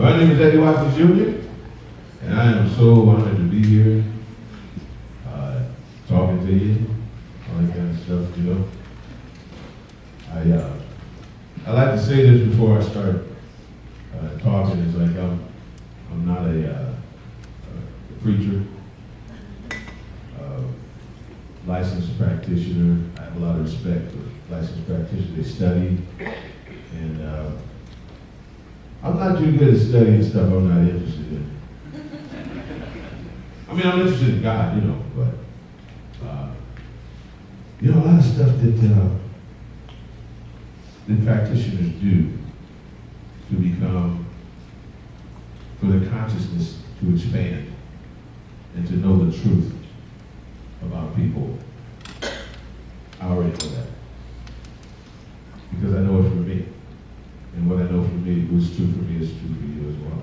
My name is Eddie Watkins Jr., and I am so honored to be here, talking to you, all that kind of stuff, you know. I like to say this before I start talking. It's like I'm not a preacher, licensed practitioner. I have a lot of respect for licensed practitioners. They study, and I'm not too good at studying stuff I'm not interested in. I mean, I'm interested in God, you know, but you know, a lot of stuff that practitioners do to become, for their consciousness to expand and to know the truth about people. I already know that, because I know it for me. And what I know for me, what's true for me is true for you as well.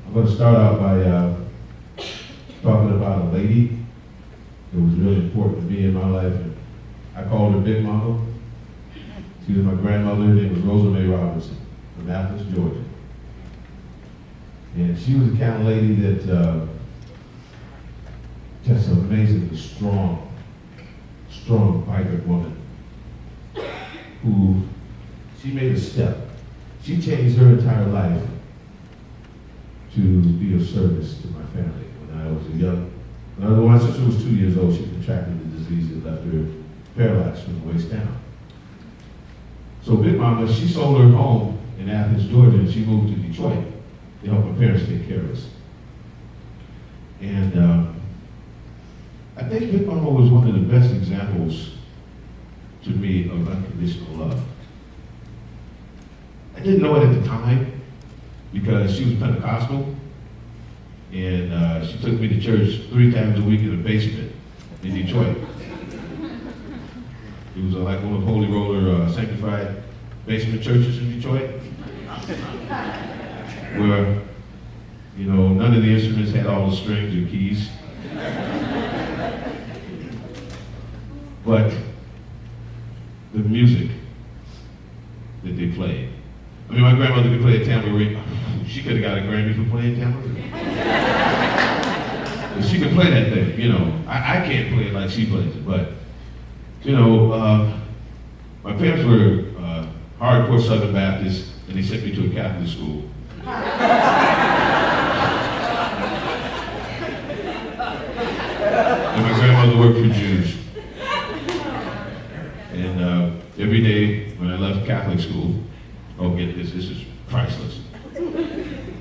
I'm going to start out by talking about a lady that was really important to me in my life. And I called her Big Mama. She was my grandmother. Her name was Rosamary Robinson from Athens, Georgia. And she was the kind of lady that just an amazingly strong, vibrant woman who, she made a step. She changed her entire life to be of service to my family. When I was when my sister was 2 years old, she contracted the disease that left her paralyzed from the waist down. So Big Mama, she sold her home in Athens, Georgia, and she moved to Detroit to help her parents take care of us. And I think Big Mama was one of the best examples to me of unconditional love. I didn't know it at the time because she was Pentecostal, and she took me to church 3 times a week in the basement in Detroit. It was like one of Holy Roller sanctified basement churches in Detroit, where, you know, none of the instruments had all the strings or keys. But the music that they played. I mean, my grandmother could play a tambourine. She could have got a Grammy for playing tambourine. But she could play that thing, you know. I can't play it like she plays it, but, you know, my parents were hardcore Southern Baptists, and they sent me to a Catholic school. And my grandmother worked for Jews. And every day when I left Catholic school, oh, get this is priceless.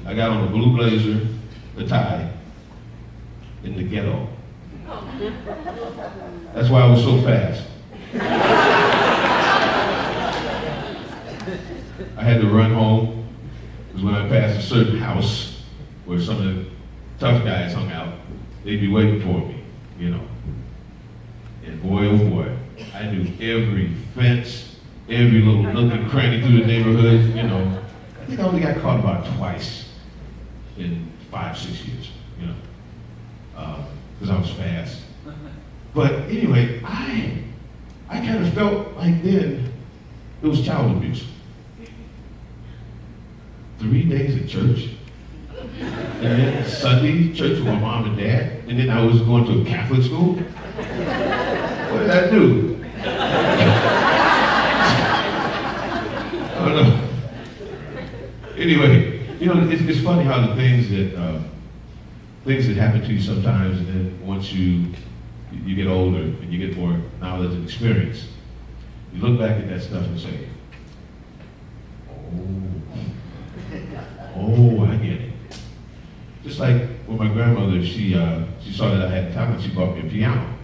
I got on a blue blazer, a tie, in the ghetto. That's why I was so fast. I had to run home, because when I passed a certain house where some of the tough guys hung out, they'd be waiting for me, you know. And boy, oh boy, I knew every fence, every little nook and cranny through the neighborhood, you know. I think I only got caught about twice in 5-6 years, you know, because I was fast. But anyway, I kind of felt like then it was child abuse. 3 days at church, and then Sunday church with my mom and dad, and then I was going to a Catholic school. What did I do? I don't know. Anyway, you know, it's funny how the things that happen to you sometimes, and then once you get older and you get more knowledge and experience, you look back at that stuff and say, oh, I get it. Just like when my grandmother, she saw that I had talent, she bought me a piano.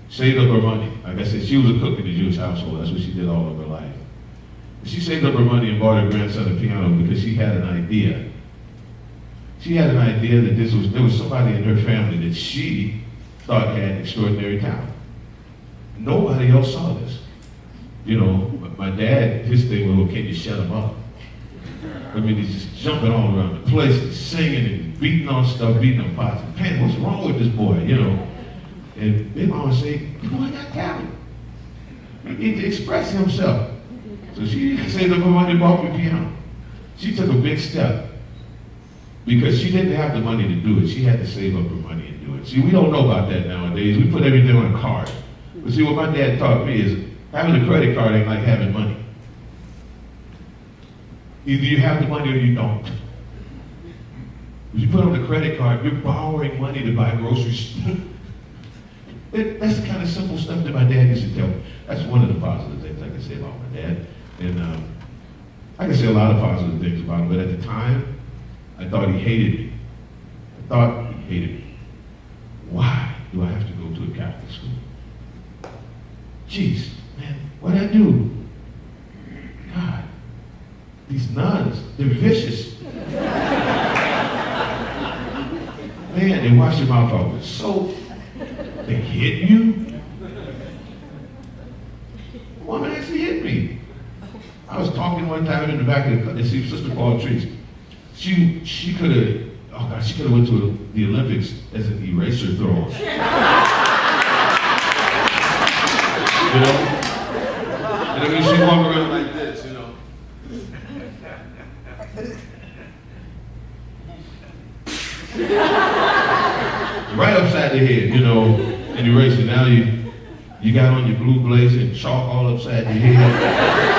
Saved up her money. Like I said, she was a cook in the Jewish household. That's what she did all of her life. She saved up her money and bought her grandson a piano because she had an idea. She had an idea that there was somebody in her family that she thought had extraordinary talent. Nobody else saw this. You know, my dad, his thing was, well, can you shut him up? I mean, he's just jumping all around the place, and singing and beating on stuff, beating on pots and pans. What's wrong with this boy, you know? And Big Mama say, the boy got talent. He needs to express himself. So she saved up her money and bought me a piano. she took a big step because she didn't have the money to do it. She had to save up her money and do it. See, we don't know about that nowadays. We put everything on a card. But see, what my dad taught me is having a credit card ain't like having money. Either you have the money or you don't. If you put on the credit card, you're borrowing money to buy groceries. That's the kind of simple stuff that my dad used to tell me. That's one of the positive things I can say about my dad. And I can say a lot of positive things about him, but at the time, I thought he hated me. I thought he hated me. Why do I have to go to a Catholic school? Jeez, man, what did I do? God, these nuns, they're vicious. Man, they wash your mouth off with soap. They hit you. A woman actually hit me. I was talking one time in the back of the Sister Paul Trees. She could have, oh God, she could have went to the Olympics as an eraser thrower. You know? And I mean, she walked around like this, you know. Right upside the head, you know, and eraser. Now you got on your blue blazer and chalk all upside your head.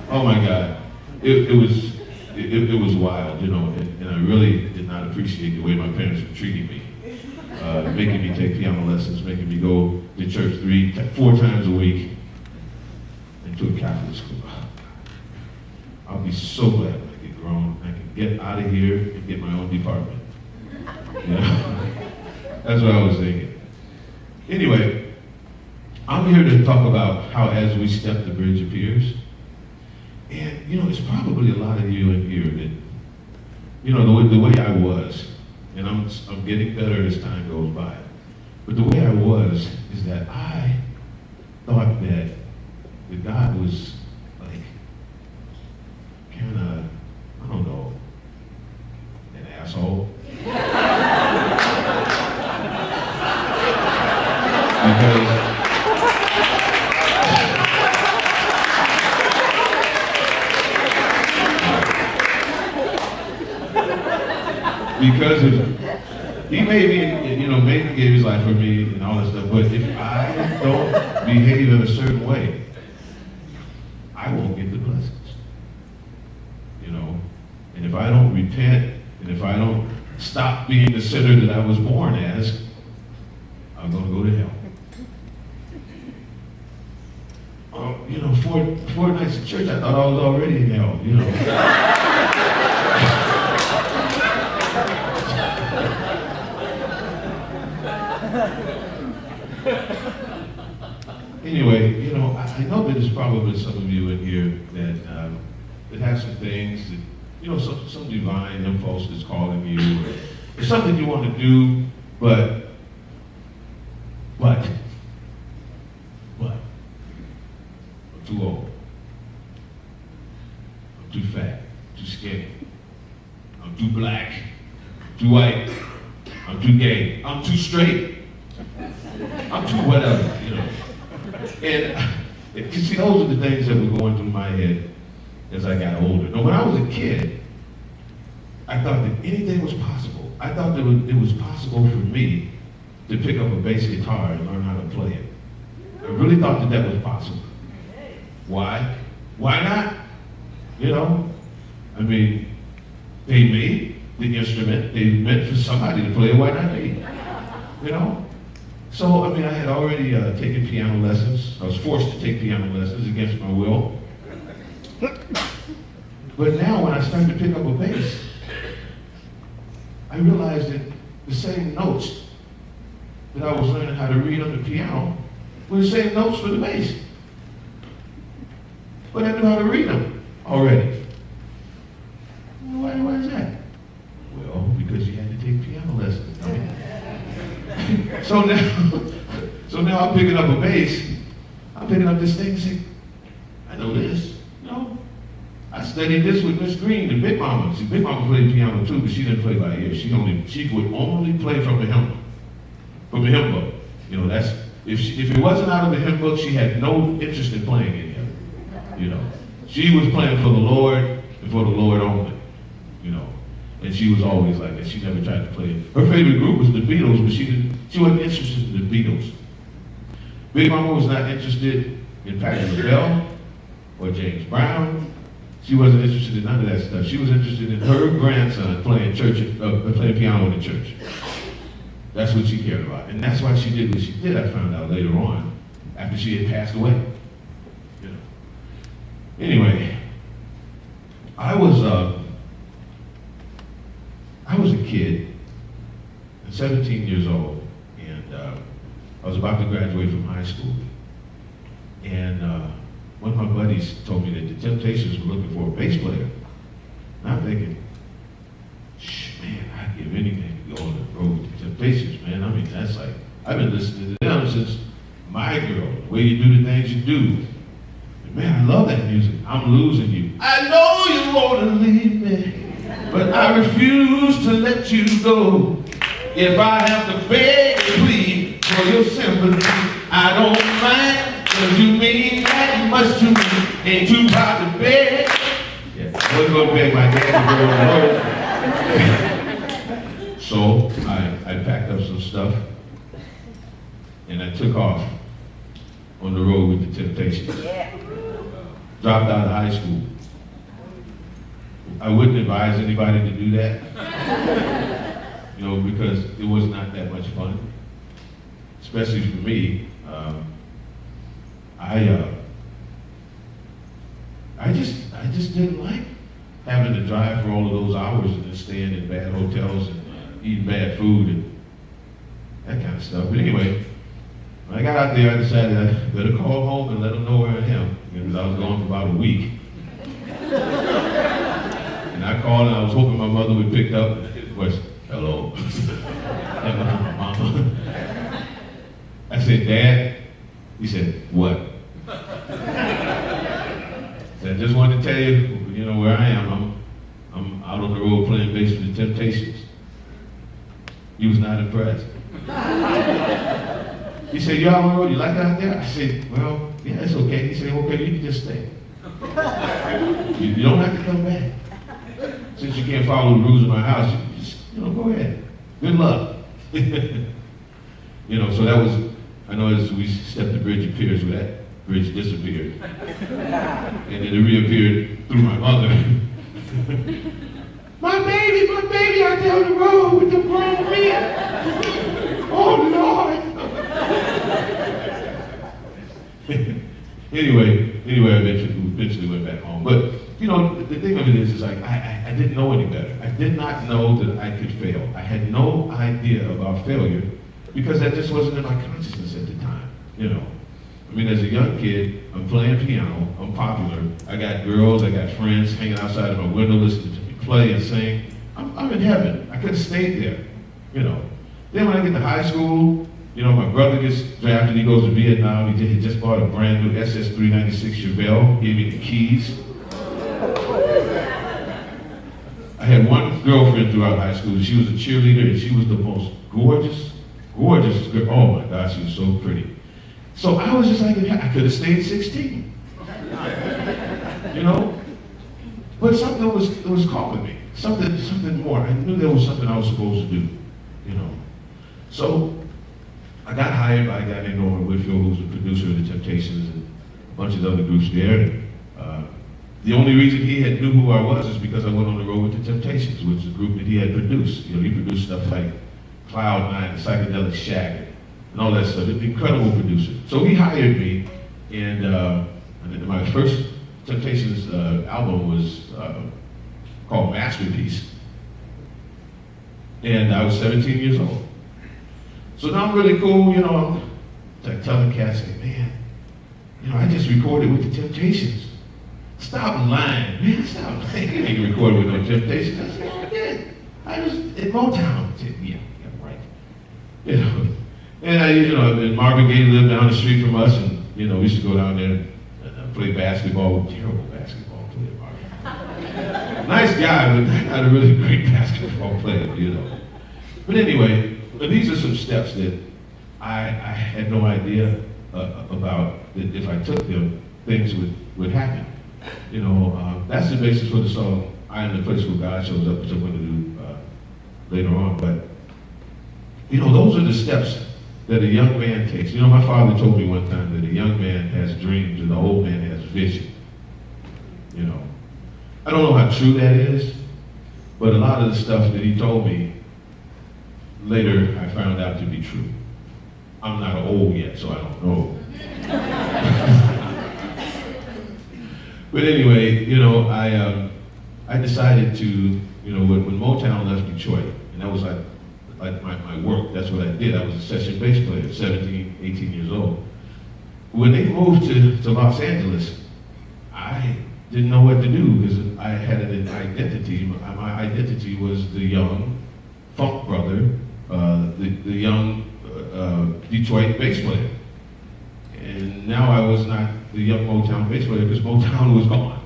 Oh my God, it was wild, you know, and I really did not appreciate the way my parents were treating me, making me take piano lessons, making me go to church 4 times a week, and to a Catholic school. I'll be so glad when I get grown, I can get out of here and get my own department. You know? That's what I was thinking. Anyway, I'm here to talk about how as we step the bridge appears. And, you know, it's probably a lot of you in here that, you know, the way I was, and I'm getting better as time goes by, but the way I was is that I thought that God was like, kind of, I don't know, an asshole. Because he maybe gave his life for me and all that stuff, but if I don't behave in a certain way, I won't get the blessings. You know, and if I don't repent, and if I don't stop being the sinner that I was born as, I'm going to go to hell. You know, four nights at church, I thought I was already in hell, you know. Anyway, you know, I know that there's probably some of you in here that have some things that, you know, some divine impulse that's calling you, or it's something you want to do, but I'm too old. I'm too fat, too skinny. I'm too black, too white. I'm too gay. I'm too straight. I'm too whatever, you know. And you see, those are the things that were going through my head as I got older. Now, when I was a kid, I thought that anything was possible. I thought that it was possible for me to pick up a bass guitar and learn how to play it. I really thought that was possible. Why? Why not? You know? I mean, they made the instrument. They meant for somebody to play it. Why not me? You know? So, I mean, I had already taken piano lessons. I was forced to take piano lessons against my will. But now when I started to pick up a bass, I realized that the same notes that I was learning how to read on the piano were the same notes for the bass. But I knew how to read them already. Why is that? Well, because you had to take piano lessons. So now I'm picking up a bass. I'm picking up this thing and saying, I know this. No. I studied this with Miss Green and Big Mama. See, Big Mama played piano too, but she didn't play by ear. She would only play from a hymn book. You know, if it wasn't out of the hymn book, she had no interest in playing any of it. You know. She was playing for the Lord and for the Lord only, you know. And she was always like that. She never tried to play. Her favorite group was the Beatles, but she wasn't interested in the Beatles. Big Mama was not interested in Patti LaBelle or James Brown. She wasn't interested in none of that stuff. She was interested in her grandson playing piano in the church. That's what she cared about. And that's why she did what she did, I found out later on, after she had passed away. You know. Anyway, I was a kid, 17 years old, and I was about to graduate from high school. And one of my buddies told me that the Temptations were looking for a bass player. And I'm thinking, man, I'd give anything to go on the road with the Temptations, man. I mean, that's like, I've been listening to them since My Girl, the way you do the things you do. And man, I love that music. I'm losing you. I know you want to leave me, but I refuse to let you go. If I have to beg and plead for your sympathy, I don't mind, cause you mean that much to me. Ain't too proud to beg. Yeah, I wasn't gonna beg my dad to go on the road. So I packed up some stuff and I took off on the road with the Temptations. Dropped out of high school. I wouldn't advise anybody to do that, you know, because it was not that much fun, especially for me. I just didn't like having to drive for all of those hours and then staying in bad hotels and eating bad food and that kind of stuff. But anyway, when I got out there, I decided I better call home and let them know where I am, because I was gone for about a week. And I called and I was hoping my mother would pick up. And of course, hello. Hello, Mama. I said, Dad? He said, what? I said, I just wanted to tell you, you know, where I am. I'm out on the road playing bass for the Temptations. He was not impressed. He said, you out on the road, you like it out there? I said, well, yeah, it's okay. He said, okay, you can just stay. You don't have to come back. Since you can't follow the rules of my house, you just, you know, go ahead. Good luck. You know, so that was, I know as we stepped the bridge of Piers, where that bridge disappeared. And then it reappeared through my mother. my baby out there on the road with the grown men. Oh, Lord. Anyway, I eventually went back home. But, you know, the thing of it is like, I didn't know any better. I did not know that I could fail. I had no idea about failure because that just wasn't in my consciousness at the time, you know. I mean, as a young kid, I'm playing piano, I'm popular, I got girls, I got friends hanging outside of my window listening to me play and sing. I'm in heaven. I could have stayed there, you know. Then when I get to high school, you know, my brother gets drafted, he goes to Vietnam, he just bought a brand new SS-396 Chevelle, gave me the keys. I had one girlfriend throughout high school, she was a cheerleader, and she was the most gorgeous girl. Oh my gosh, she was so pretty. So I was just like, I could have stayed 16. You know? But something was calling me, something more. I knew there was something I was supposed to do, you know? So I got hired by a guy named Norman Whitfield, who was the producer of the Temptations and a bunch of other groups there. And, the only reason he had knew who I was is because I went on the road with the Temptations, which is a group that he had produced. You know, he produced stuff like Cloud Nine, the Psychedelic Shack, and all that stuff. An incredible producer. So he hired me, and my first Temptations album was called Masterpiece. And I was 17 years old. So now I'm really cool, you know, I'm like telling cats, like, man, you know, I just recorded with the Temptations. Stop lying, man, stop lying. You ain't recorded with no Temptations. I said, I did. I was in Motown. I said, yeah, right. You know, and Marvin Gaye lived down the street from us, and, you know, we used to go down there and play basketball. Terrible basketball player, Marvin. Nice guy, but not a really great basketball player, you know. But anyway, but these are some steps that I had no idea about, that if I took them, things would happen. That's the basis for the song, I Am the Place Where God Shows Up, which I'm going to do later on. But, those are the steps that a young man takes. My father told me one time that a young man has dreams and the old man has vision. I don't know how true that is, but a lot of the stuff that he told me, later I found out to be true. I'm not old yet, so I don't know. But anyway, I decided to, when Motown left Detroit, and that was like my work, that's what I did. I was a session bass player, 17, 18 years old. When they moved to Los Angeles, I didn't know what to do because I had an identity. My identity was the young funk brother, the young Detroit bass player. And now I was not the young Motown bass player because Motown was gone,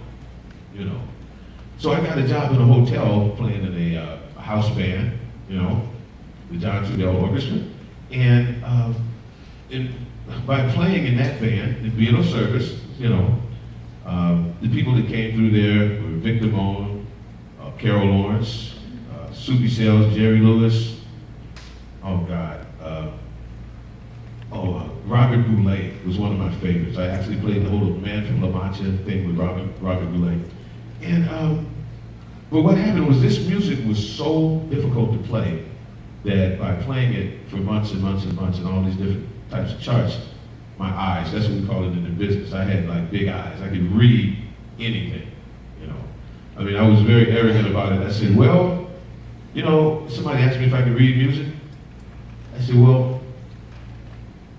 So I got a job in a hotel playing in a house band, the John Trudell Orchestra. And by playing in that band and being of service, the people that came through there were Victor Bone, Carol Lawrence, Soupy Sales, Jerry Lewis, Robert Goulet was one of my favorites. I actually played the whole Man from La Mancha thing with Robert Goulet. And, but what happened was this music was so difficult to play that by playing it for months and months and months and all these different types of charts, my eyes, that's what we call it in the business. I had like big eyes. I could read anything, I was very arrogant about it. I said, well, somebody asked me if I could read music. I said, well,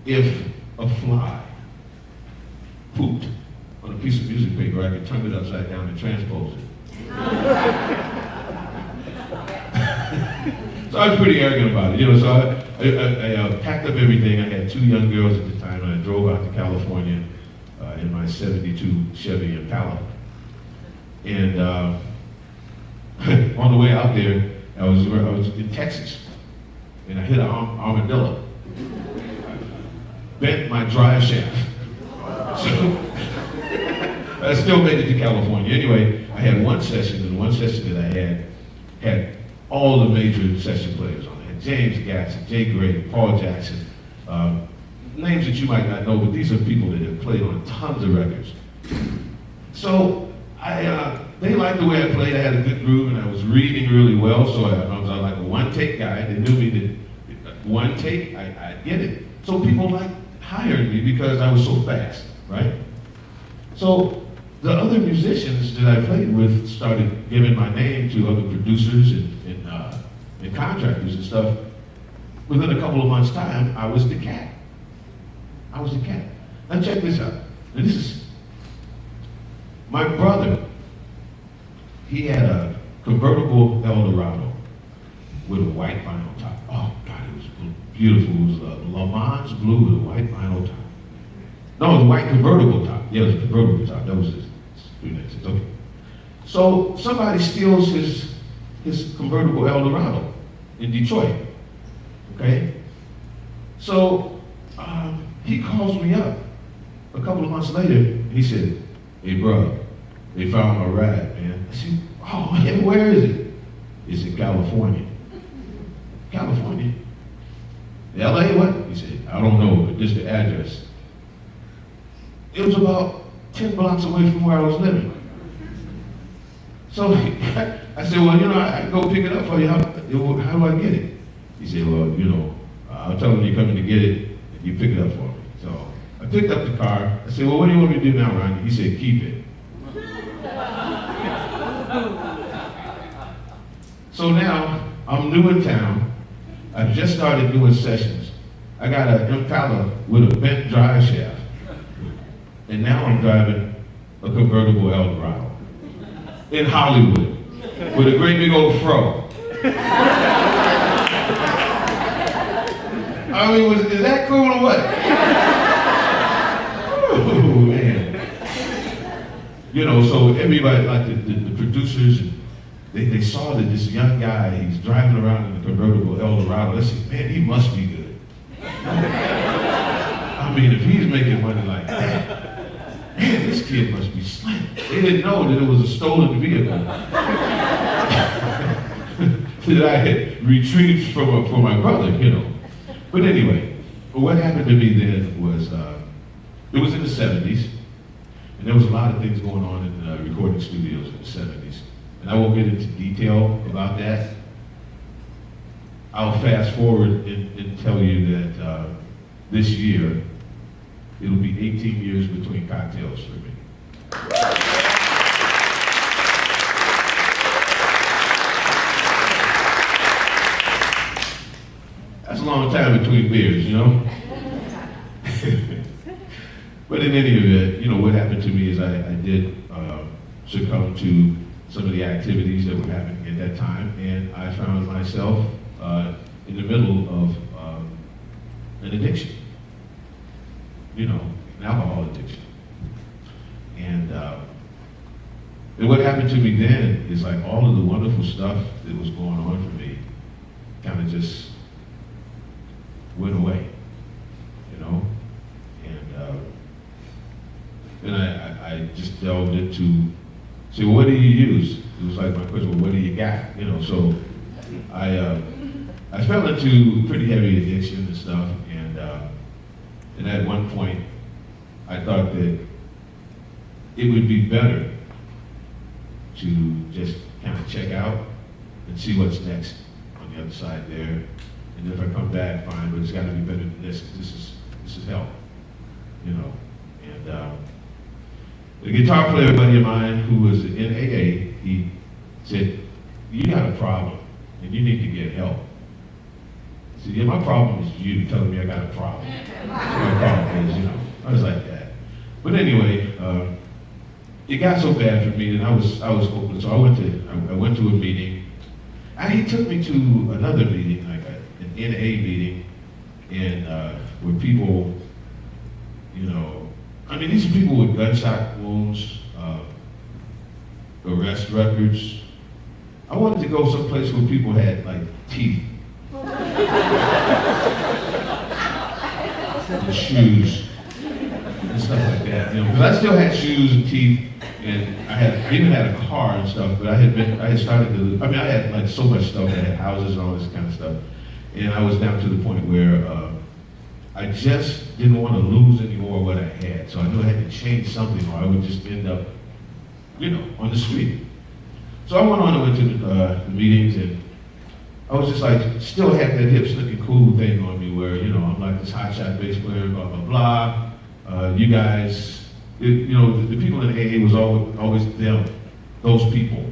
if a fly pooped on a piece of music paper, I could turn it upside down and transpose it. So I was pretty arrogant about it, so I packed up everything. I had 2 young girls at the time, and I drove out to California in my '72 Chevy Impala. And on the way out there, I was in Texas, and I hit an armadillo. Bent my drive shaft. So I still made it to California. Anyway, I had one session, and one session that I had all the major session players on it. I had James Gatson, Jay Gray, Paul Jackson, names that you might not know, but these are people that have played on tons of records. So they liked the way I played. I had a good groove, and I was reading really well, so I was like a one-take guy. They knew me that one take, I'd get it. So people hired me because I was so fast, right? So the other musicians that I played with started giving my name to other producers and contractors and stuff. Within a couple of months' time, I was the cat. Now check this out. Now this is my brother. He had a convertible Eldorado with a white vinyl top. Oh God, it was beautiful. It was a Le Mans blue with a white vinyl top. No, it was a white convertible top. Yeah, it was a convertible top. That was his. Okay. So somebody steals his convertible Eldorado in Detroit. Okay. So he calls me up a couple of months later. And he said, "Hey, bro, they found my ride, man." I said, "Oh, man, where is it?" It's in California. California? LA, what? He said, "I don't know, but this is the address." It was about 10 blocks away from where I was living. So I said, well, I can go pick it up for you. How do I get it? He said, well, I'll tell him you're coming to get it, and you pick it up for me. So I picked up the car. I said, well, what do you want me to do now, Ronnie? He said, keep it. So now, I'm new in town. I just started doing sessions. I got an Impala with a bent drive shaft. And now I'm driving a convertible Eldorado in Hollywood with a great big old fro. I mean, is that cool or what? Oh, man. So everybody, like the producers, they saw that this young guy, he's driving around in a convertible Eldorado. They said, man, he must be good. I mean, if he's making money like that. man, this kid must be slim. They didn't know that it was a stolen vehicle that I had retrieved from my brother, you know. But anyway, what happened to me then was, it was in the 70s, and there was a lot of things going on in recording studios in the 70s. And I won't get into detail about that. I'll fast forward and tell you that this year, it'll be 18 years between cocktails for me. That's a long time between beers, you know? But in any event, you know, what happened to me is I did succumb to some of the activities that were happening at that time, and I found myself in the middle of an addiction. You know, an alcohol addiction. And what happened to me then is like all of the wonderful stuff that was going on for me kind of just went away, you know? And I just delved into, say, well, what do you use? It was like my question, well, what do you got? You know, so I fell into pretty heavy addiction and stuff, and at one point, I thought that it would be better to just kind of check out and see what's next on the other side there. And if I come back, fine, but it's got to be better than this, because this is hell, you know. And a guitar player buddy of mine who was in AA, he said, you got a problem, and you need to get help. I said, yeah, my problem is you telling me I got a problem. My problem is, you know, I was like that. But anyway, it got so bad for me, and I was hopeless. So I went to a meeting. And he took me to another meeting, like an NA meeting, and where people, you know, I mean, these are people with gunshot wounds, arrest records. I wanted to go someplace where people had like teeth. And shoes and stuff like that, you know, because I still had shoes and teeth, and I even had a car and stuff, but I had started to, I had like so much stuff. I had houses and all this kind of stuff, and I was down to the point where I just didn't want to lose any more of what I had, so I knew I had to change something, or I would just end up, you know, on the street. So I went to the meetings, and I was just like, still had that hip slick and cool thing on me where, you know, I'm like this hotshot bass player, blah, blah, blah. You guys, you know, the people in AA was always them, those people.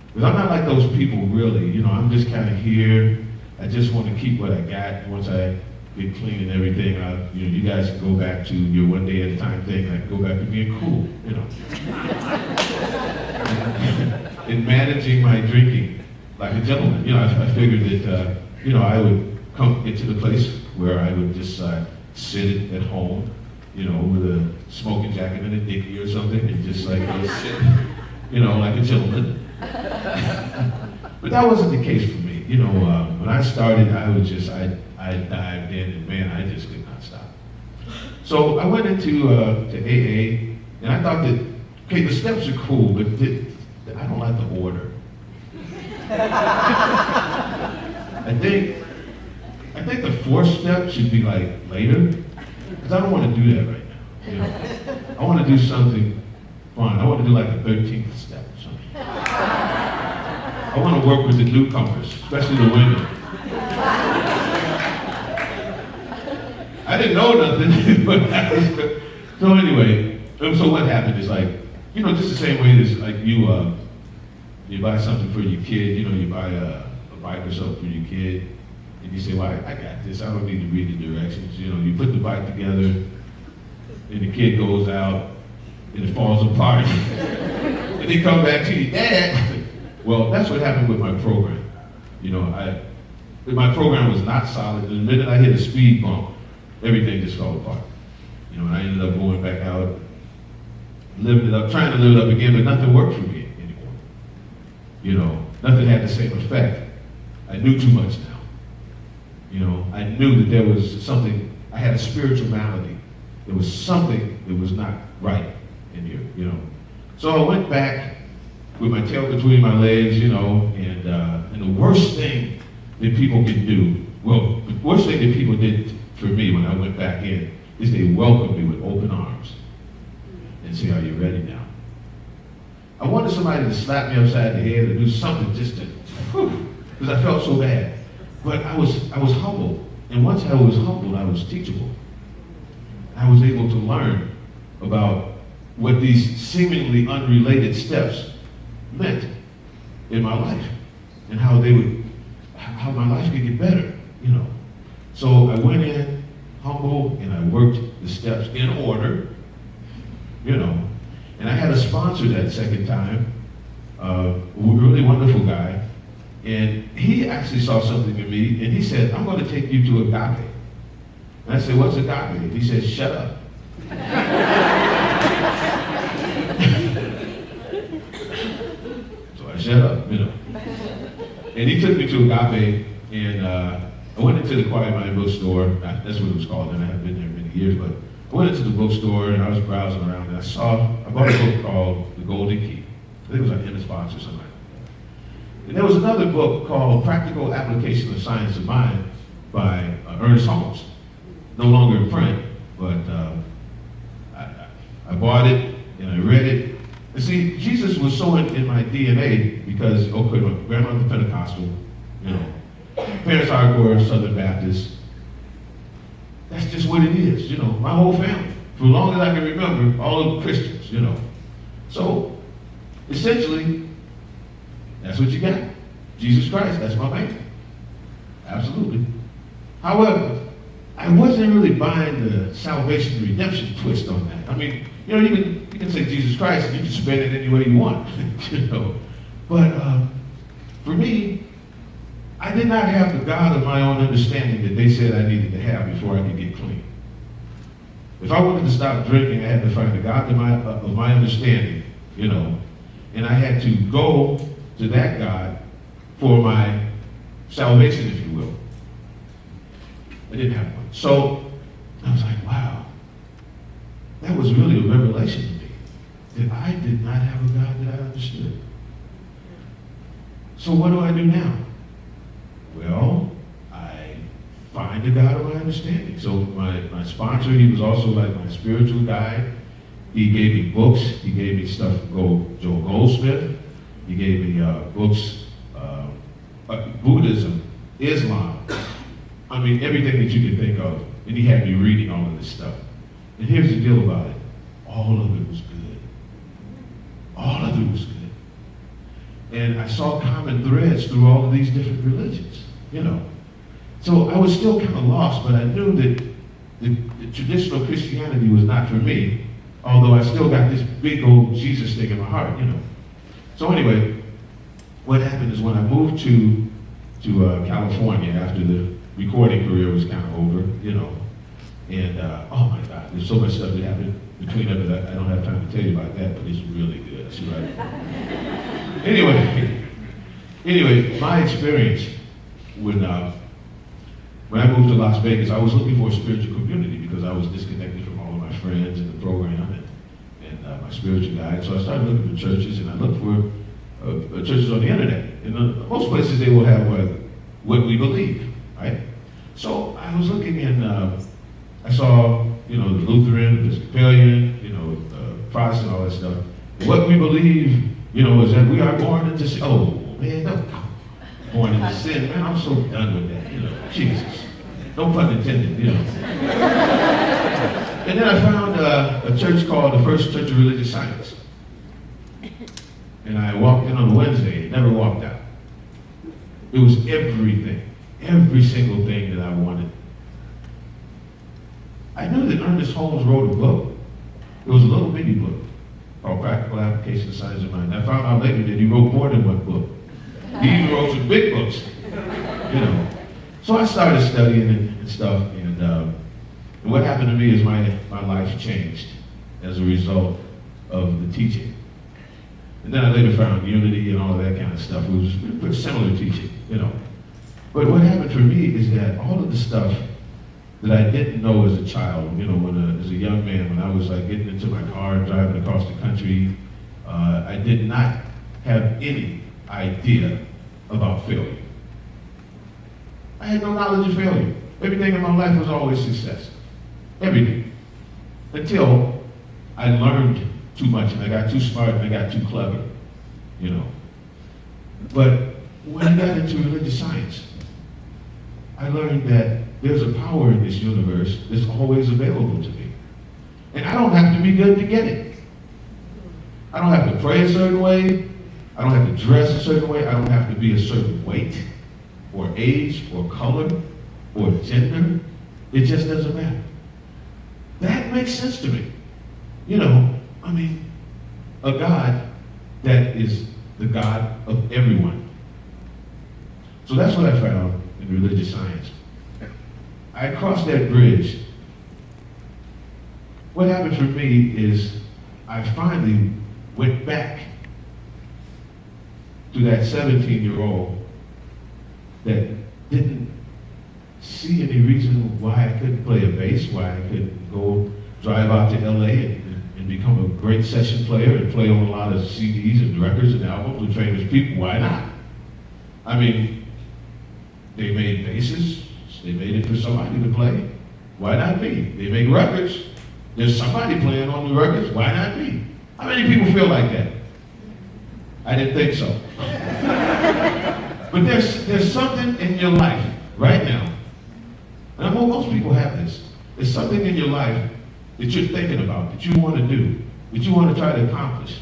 Because I'm not like those people really, you know, I'm just kind of here. I just want to keep what I got. Once I get clean and everything, you know, you guys can go back to your one day at a time thing. I can go back to being cool, you know. In managing my drinking like a gentleman, you know, I figured that, you know, I would get to the place where I would just sit at home, you know, with a smoking jacket and a dickie or something, and just like sit, you know, like a gentleman. But that wasn't the case for me. You know, when I started, I dived in, and man, I just could not stop. So I went into to AA, and I thought that, okay, the steps are cool, but I don't like the order. I think the fourth step should be like later, because I don't want to do that right now. You know? I want to do something fun. I want to do like a 13th step or something. I want to work with the newcomers, especially the women. I didn't know nothing, but so anyway, so what happened is like, you know, just the same way as like you buy something for your kid, you know, you buy a bike or something for your kid, and you say, well, I got this, I don't need to read the directions. You know, you put the bike together, and the kid goes out, and it falls apart, and they come back to you, Dad. Well, that's what happened with my program. You know, my program was not solid. The minute I hit a speed bump, everything just fell apart. You know, and I ended up going back out, living it up, trying to live it up again, but nothing worked for me anymore. You know, nothing had the same effect. I knew too much now. You know, I knew that there was something, I had a spiritual malady. There was something that was not right in here, you know. So I went back with my tail between my legs, you know, and the worst thing that people can do, well, the worst thing that people did for me when I went back in is they welcomed me with open arms and say, "Are you ready now?" I wanted somebody to slap me upside the head or do something just to, because I felt so bad. But I was humble, and once I was humbled, I was teachable. I was able to learn about what these seemingly unrelated steps meant in my life, and how my life could get better, you know. So I went in humble, and I worked the steps in order, you know. And I had a sponsor that second time, a really wonderful guy, and he actually saw something in me, and he said, "I'm going to take you to agape." And I said, "What's agape?" And he said, "Shut up." So I shut up, you know. And he took me to agape, and I went into the Quiet Mind bookstore. That's what it was called, and I haven't been there many years, but I went into the bookstore, and I was browsing around, and I bought a book called The Golden Key. I think it was like Emma's Box or something like that. And there was another book called Practical Application of Science of Mind by Ernest Holmes. No longer in print, but I bought it, and I read it. And see, Jesus was so in my DNA because, okay, my grandmother's Pentecostal, you know, parents hardcore, Southern Baptist. That's just what it is, you know, my whole family. For as long as I can remember, all of the Christians, you know. So, essentially, that's what you got. Jesus Christ, that's my man. Absolutely. However, I wasn't really buying the salvation and redemption twist on that. I mean, you know, you can say Jesus Christ, and you can spend it any way you want, you know. But for me, I did not have the God of my own understanding that they said I needed to have before I could get clean. If I wanted to stop drinking, I had to find the God of my understanding, you know, and I had to go to that God for my salvation, if you will. I didn't have one. So I was like, wow, that was really a revelation to me, that I did not have a God that I understood. So what do I do now? Well, I find the God of my understanding. So my sponsor, he was also like my spiritual guide. He gave me books. He gave me stuff from Joel Goldsmith. He gave me books, Buddhism, Islam. I mean, everything that you can think of. And he had me reading all of this stuff. And here's the deal about it. All of it was good. All of it was good. And I saw common threads through all of these different religions, you know. So I was still kind of lost, but I knew that the traditional Christianity was not for me, although I still got this big old Jesus thing in my heart, you know. So anyway, what happened is when I moved to California after the recording career was kind of over, you know, and oh my God, there's so much stuff that happened between them that I don't have time to tell you about that, but it's really good, that's right. Anyway, my experience when I moved to Las Vegas, I was looking for a spiritual community because I was disconnected from all of my friends and the program and my spiritual guide. So I started looking for churches, and I looked for churches on the internet. And most places they will have what we believe, right? So I was looking, and I saw, you know, the Lutheran, Episcopalian, you know, Protestant, all that stuff. What we believe, you know, is that we are born into sin. Oh man, no, born into sin, man. I'm so done with that, you know. Jesus, no pun intended, you know. And then I found a church called the First Church of Religious Science. And I walked in on a Wednesday, never walked out. It was everything, every single thing that I wanted. I knew that Ernest Holmes wrote a book. It was a little bitty book called Practical Application of Science of Mind. I found out later that he wrote more than one book. He even wrote some big books, you know. So I started studying and stuff, and what happened to me is my life changed as a result of the teaching. And then I later found unity and all of that kind of stuff. It was pretty similar teaching, you know. But what happened for me is that all of the stuff, that I didn't know as a child. You know, as a young man, when I was like getting into my car and driving across the country, I did not have any idea about failure. I had no knowledge of failure. Everything in my life was always success. Everything. Until I learned too much and I got too smart and I got too clever, you know. But when I got into religious science, I learned that there's a power in this universe that's always available to me. And I don't have to be good to get it. I don't have to pray a certain way. I don't have to dress a certain way. I don't have to be a certain weight or age or color or gender. It just doesn't matter. That makes sense to me. You know, I mean, a God that is the God of everyone. So that's what I found in religious science. I crossed that bridge. What happened for me is I finally went back to that 17-year-old that didn't see any reason why I couldn't play a bass, why I couldn't go drive out to LA and become a great session player and play on a lot of CDs and records and albums with famous people. Why not? I mean, they made basses. They made it for somebody to play. Why not me? They make records. There's somebody playing on the records. Why not me? How many people feel like that? I didn't think so. But there's something in your life right now, and I know most people have this. There's something in your life that you're thinking about, that you want to do, that you want to try to accomplish.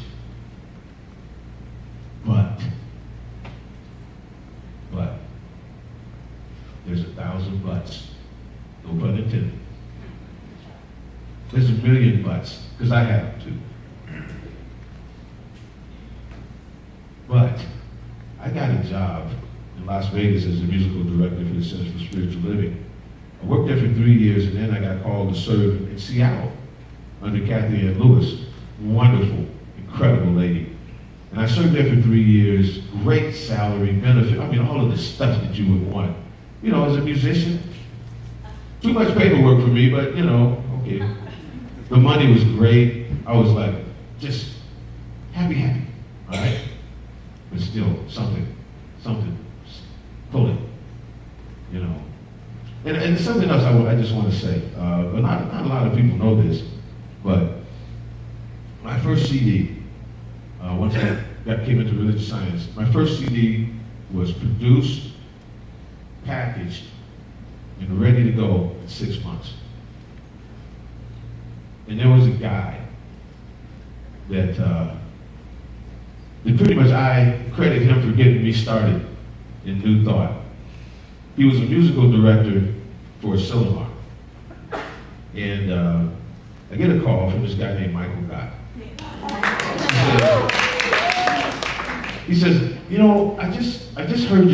But there's 1,000 buts. No pun intended. There's a million buts, because I have them too. But I got a job in Las Vegas as a musical director for the Center for Spiritual Living. I worked there for 3 years, and then I got called to serve in Seattle under Kathy Ann Lewis. Wonderful, incredible lady. And I served there for 3 years, great salary, benefit, I mean, all of the stuff that you would want. You know, as a musician, too much paperwork for me, but you know, okay. The money was great. I was like, just happy, all right? But still, something pulling, you know. And something else I just want to say, but not a lot of people know this, but my first CD, once I came into religious science, my first CD was produced, packaged, and ready to go in 6 months. And there was a guy that pretty much I credit him for getting me started in New Thought. He was a musical director for Silomar. And I get a call from this guy named Michael Gott. He says, you know, I just heard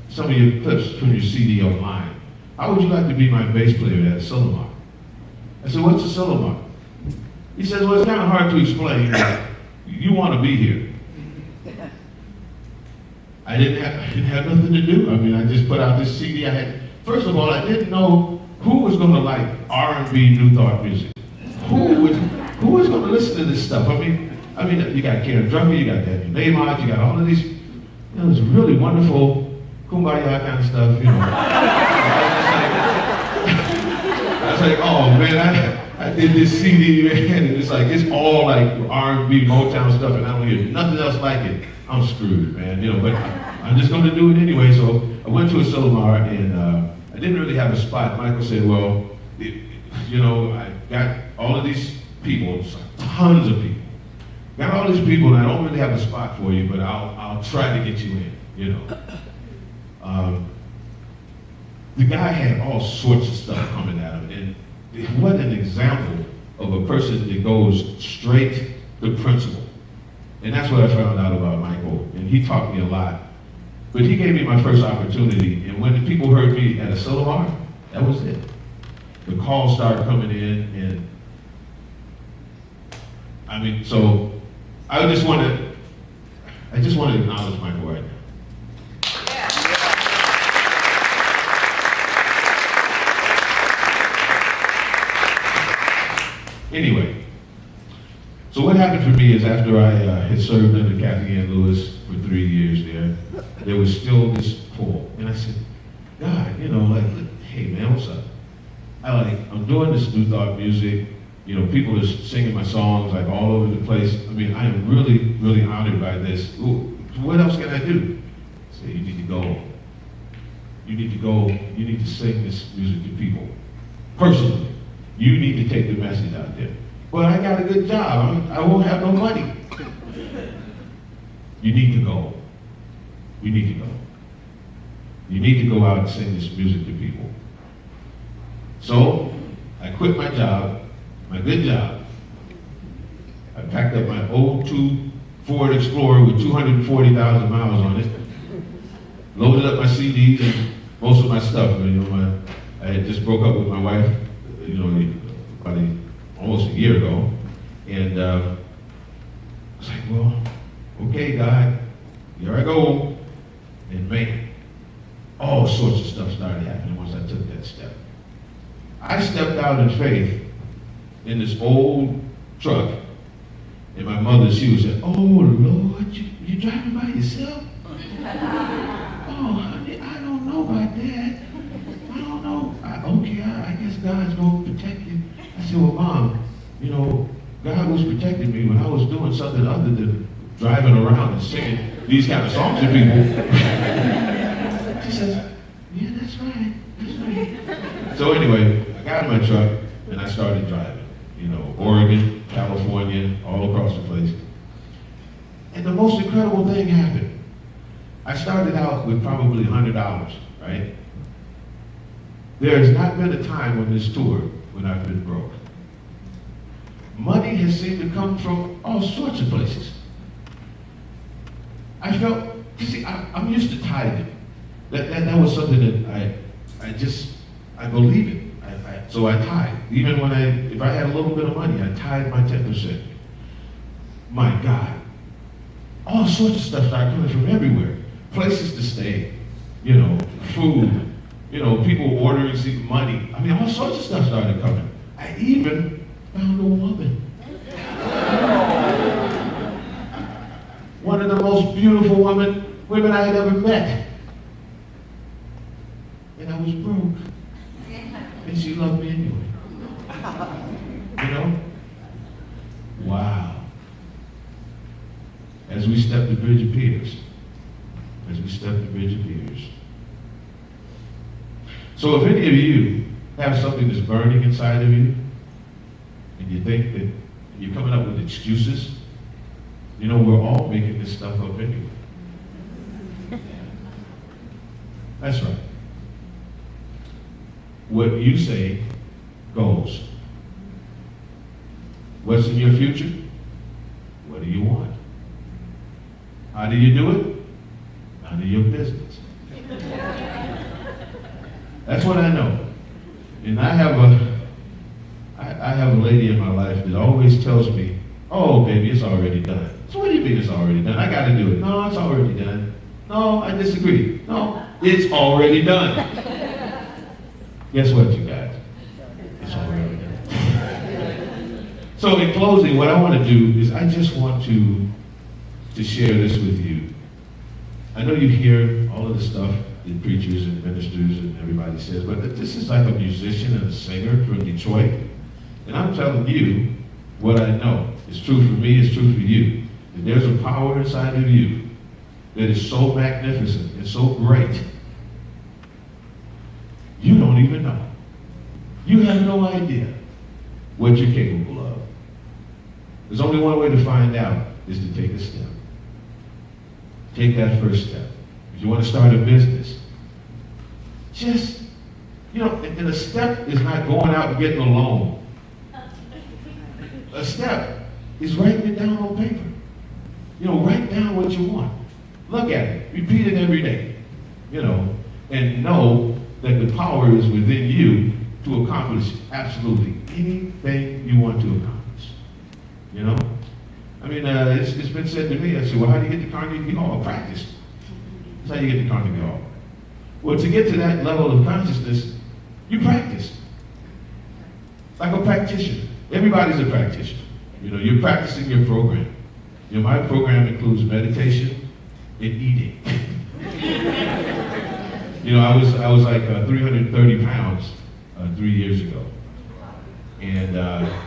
some of your clips from your CD online. How would you like to be my bass player at Silomar? I said, what's a Silomar? He says, well, it's kind of hard to explain. You want to be here. I didn't have nothing to do. I mean, I just put out this CD. First of all, I didn't know who was going to like R&B New Thought music. Who was going to listen to this stuff? I mean, you got Karen Drucker, you got Daniel Nahmod, you got all of these, you know, this really wonderful kumbaya kind of stuff, you know. I was like, oh man, I did this CD, man, and it's all like R&B, Motown stuff, and I don't hear nothing else like it. I'm screwed, man, you know, but I'm just gonna do it anyway. So I went to a Silomar, and I didn't really have a spot. Michael said, well, you know, I got all of these people, tons of people. Got all these people, and I don't really have a spot for you, but I'll try to get you in, you know. The guy had all sorts of stuff coming at him, and it wasn't an example of a person that goes straight to principle. And that's what I found out about Michael, and he taught me a lot. But he gave me my first opportunity, and when the people heard me at a Silomar, that was it. The calls started coming in, and I mean, so I just want to acknowledge Michael right now. what happened for me is after I had served under Kathy Ann Lewis for 3 years there was still this pull. And I said, God, you know, like, hey man, what's up? I'm doing this New Thought music. You know, people are singing my songs like all over the place. I mean, I am really, really honored by this. Ooh, what else can I do? I said, you need to go. You need to go. You need to sing this music to people. Personally, you need to take the message out there. But I got a good job. I won't have no money. You need to go. You need to go. You need to go out and sing this music to people. So I quit my job, my good job. I packed up my old Ford Explorer with 240,000 miles on it, loaded up my CDs and most of my stuff. You know, I had just broke up with my wife, you know, about almost a year ago, and I was like, well, okay, God, here I go. And man, all sorts of stuff started happening once I took that step. I stepped out in faith in this old truck, and my mother, she was saying, oh Lord, you driving by yourself? Oh honey, I don't know about that. I don't know. I guess God's going to protect you. I said, well Mom, you know, God was protecting me when I was doing something other than driving around and singing these kind of songs to people. She says, yeah, that's right, that's right. So anyway, I got in my truck and I started driving, you know, Oregon, California, all across the place. And the most incredible thing happened. I started out with probably $100, right? There has not been a time on this tour when I've been broke. Money has seemed to come from all sorts of places. I felt, you see, I'm used to tithing. That was something that I believe it. So I tithe. Even if I had a little bit of money, I tithe my 10%. My God. All sorts of stuff started coming from everywhere. Places to stay, you know, food, you know, people ordering money. I mean, all sorts of stuff started coming. I even found a woman. One of the most beautiful women I had ever met. And I was broke. And she loved me anyway. You know? Wow. As we step the bridge appears. As we step the bridge appears. So if any of you have something that's burning inside of you, and you think that you're coming up with excuses, you know, we're all making this stuff up anyway. That's right. What you say goes. What's in your future? What do you want? How do you do it? None of your business. That's what I know. And I have a lady in my life that always tells me, oh baby, it's already done. So what do you mean it's already done? I gotta do it. No, it's already done. No, I disagree. No, it's already done. Guess what, you guys? It's already done. So in closing, what I want to do is I just want to share this with you. I know you hear all of the stuff that preachers and ministers and everybody says, but this is like a musician and a singer from Detroit. And I'm telling you what I know. It's true for me, it's true for you. That there's a power inside of you that is so magnificent and so great, you don't even know. You have no idea what you're capable of. There's only one way to find out, is to take a step. Take that first step. If you want to start a business, just, you know, and a step is not going out and getting a loan. A step is writing it down on paper. You know, write down what you want. Look at it. Repeat it every day. You know, and know that the power is within you to accomplish absolutely anything you want to accomplish. You know? I mean, it's been said to me, I said, well, how do you get to Carnegie Hall? Practice. That's how you get to Carnegie Hall. Well, to get to that level of consciousness, you practice. Like a practitioner. Everybody's a practitioner. You know, you're practicing your program. You know, my program includes meditation and eating. You know, I was like 330 pounds 3 years ago. And,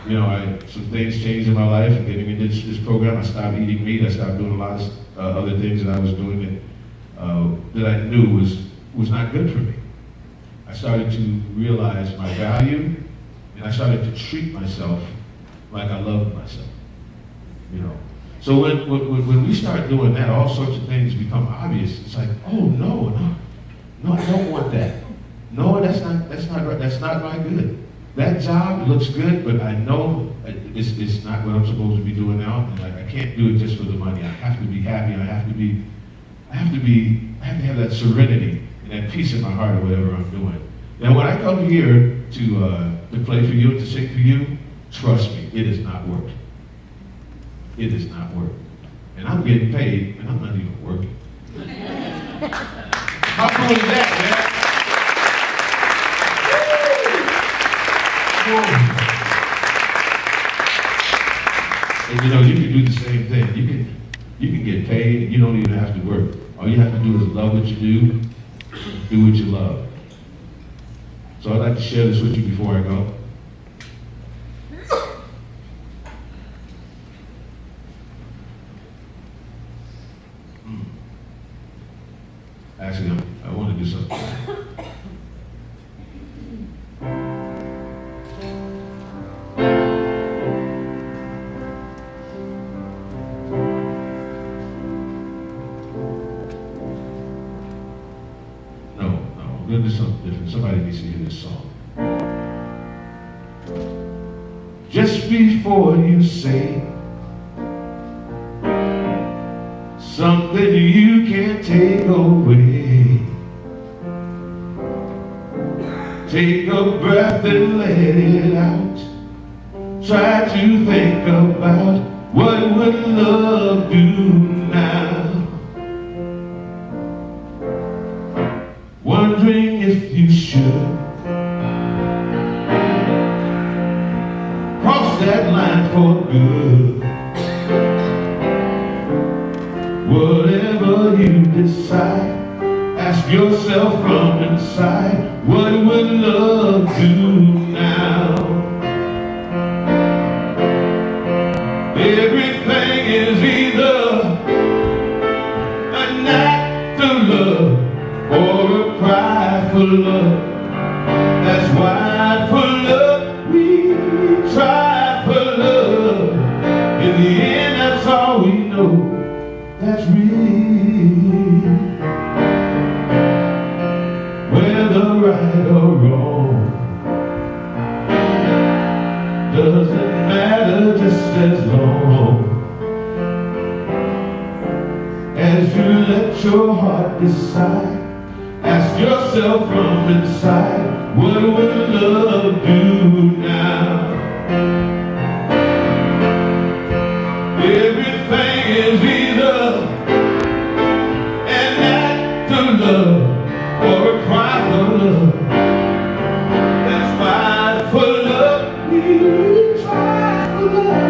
you know, some things changed in my life. Getting into this program, I stopped eating meat. I stopped doing a lot of other things that I was doing that I knew was not good for me. I started to realize my value, and I started to treat myself like I loved myself. You know. So when we start doing that, all sorts of things become obvious. It's like, oh no, I don't want that. No, that's not right. That's not my good. That job looks good, but I know it's not what I'm supposed to be doing now, and I can't do it just for the money. I have to be happy. I have to have that serenity and that peace in my heart or whatever I'm doing. Now, when I come here to play for you, to sing for you, trust me, it is not work. It is not work. And I'm getting paid, and I'm not even working. How cool is that, man? And you know, you can do the same thing. You can get paid, and you don't even have to work. All you have to do is love what you do what you love. So I'd like to share this with you before I go. Actually, I want to do something. No, I'm going to do something different. Somebody needs to hear this song. Just before you say something you can't take away, take a breath and let it out. Try to think about what would love do now. Wondering if you should cross that line for good. Whatever you decide, ask yourself from inside, what would love do now? Everything is either an act of love or a cry for love. That's why for love we try for love. In the end, that's all we know. That's real. Whether right or wrong doesn't matter, just as long as you let your heart decide. Ask yourself from inside, what would love do now? Everything is either an act of love or a cry for love. That's why for love we try for love.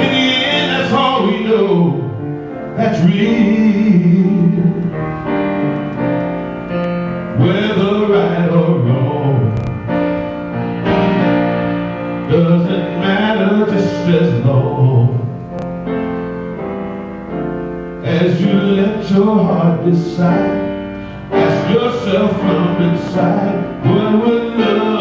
In the end, that's all we know. That's real. Whether right or wrong doesn't matter, just as long as you let your heart decide. Ask yourself from inside, what would love